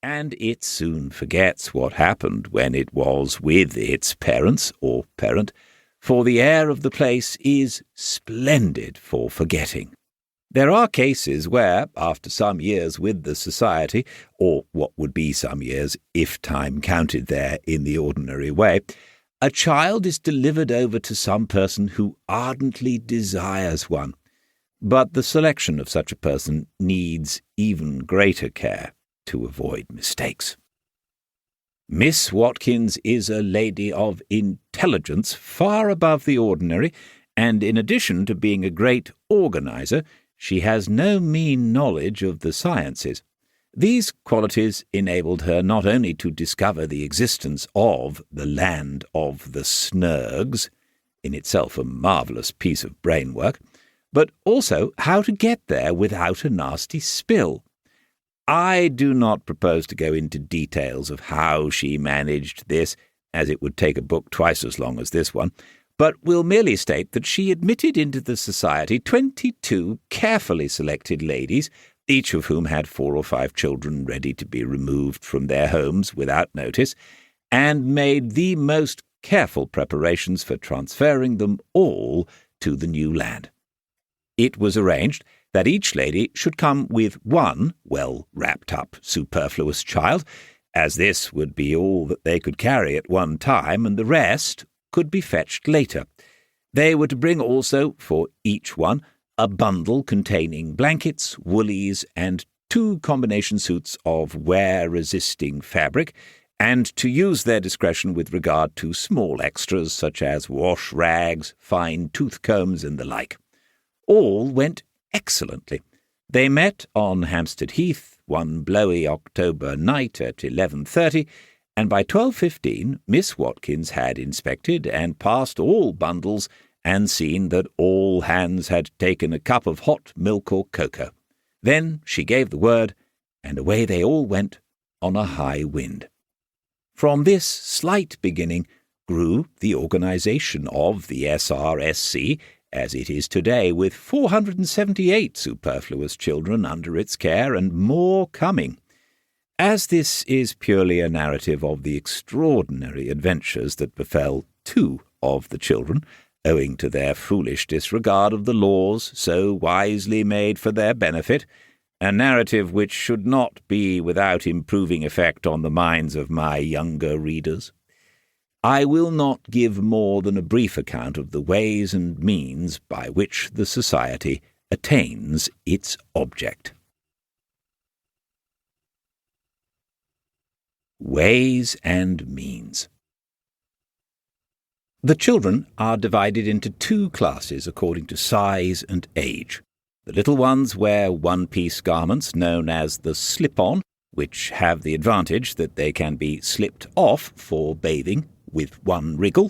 and it soon forgets what happened when it was with its parents or parent, for the air of the place is splendid for forgetting. There are cases where, after some years with the society, or what would be some years if time counted there in the ordinary way, a child is delivered over to some person who ardently desires one. But the selection of such a person needs even greater care to avoid mistakes. Miss Watkins is a lady of intelligence far above the ordinary, and in addition to being a great organizer, she has no mean knowledge of the sciences. These qualities enabled her not only to discover the existence of the land of the Snergs, in itself a marvellous piece of brainwork, but also how to get there without a nasty spill. I do not propose to go into details of how she managed this, as it would take a book twice as long as this one, but will merely state that she admitted into the society 22 carefully selected ladies, each of whom had 4 or 5 children ready to be removed from their homes without notice, and made the most careful preparations for transferring them all to the new land. It was arranged that each lady should come with one well-wrapped-up superfluous child, as this would be all that they could carry at one time, and the rest could be fetched later. They were to bring also, for each one, a bundle containing blankets, woolies, and 2 combination suits of wear-resisting fabric, and to use their discretion with regard to small extras such as wash rags, fine tooth-combs, and the like. All went excellently. They met on Hampstead Heath one blowy October night at 11:30, and by 12:15 Miss Watkins had inspected and passed all bundles and seen that all hands had taken a cup of hot milk or cocoa. Then she gave the word, and away they all went on a high wind. From this slight beginning grew the organisation of the SRSC, as it is today, with 478 superfluous children under its care and more coming. As this is purely a narrative of the extraordinary adventures that befell 2 of the children, owing to their foolish disregard of the laws so wisely made for their benefit, a narrative which should not be without improving effect on the minds of my younger readers, I will not give more than a brief account of the ways and means by which the society attains its object. Ways and means. The children are divided into 2 classes according to size and age. The little ones wear one-piece garments known as the slip-on, which have the advantage that they can be slipped off for bathing with one wriggle.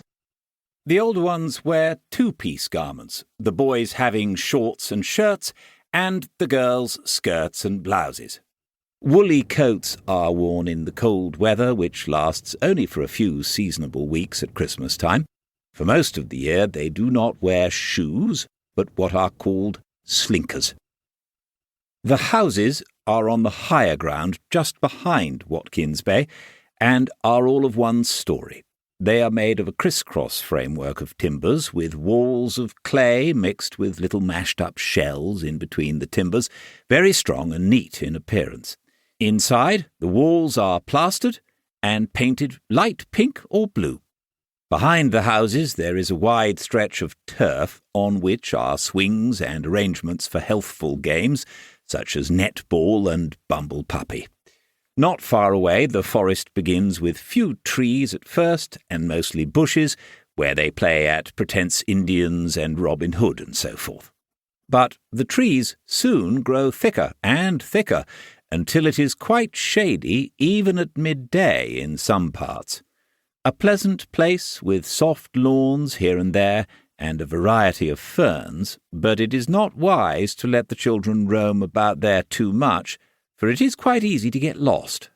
The older ones wear 2-piece garments, the boys having shorts and shirts, and the girls skirts and blouses. Woolly coats are worn in the cold weather, which lasts only for a few seasonable weeks at Christmas time. For most of the year they do not wear shoes, but what are called slinkers. The houses are on the higher ground just behind Watkins Bay, and are all of one story. They are made of a criss-cross framework of timbers, with walls of clay mixed with little mashed-up shells in between the timbers, very strong and neat in appearance. Inside, the walls are plastered and painted light pink or blue. Behind the houses there is a wide stretch of turf on which are swings and arrangements for healthful games, such as netball and bumble puppy. Not far away, the forest begins with few trees at first, and mostly bushes, where they play at pretence Indians and Robin Hood and so forth. But the trees soon grow thicker and thicker, until it is quite shady even at midday in some parts. A pleasant place with soft lawns here and there, and a variety of ferns, but it is not wise to let the children roam about there too much, for it is quite easy to get lost.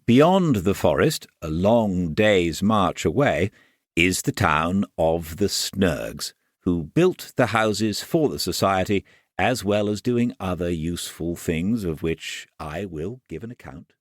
Beyond the forest, a long day's march away, is the town of the Snergs, who built the houses for the society, as well as doing other useful things of which I will give an account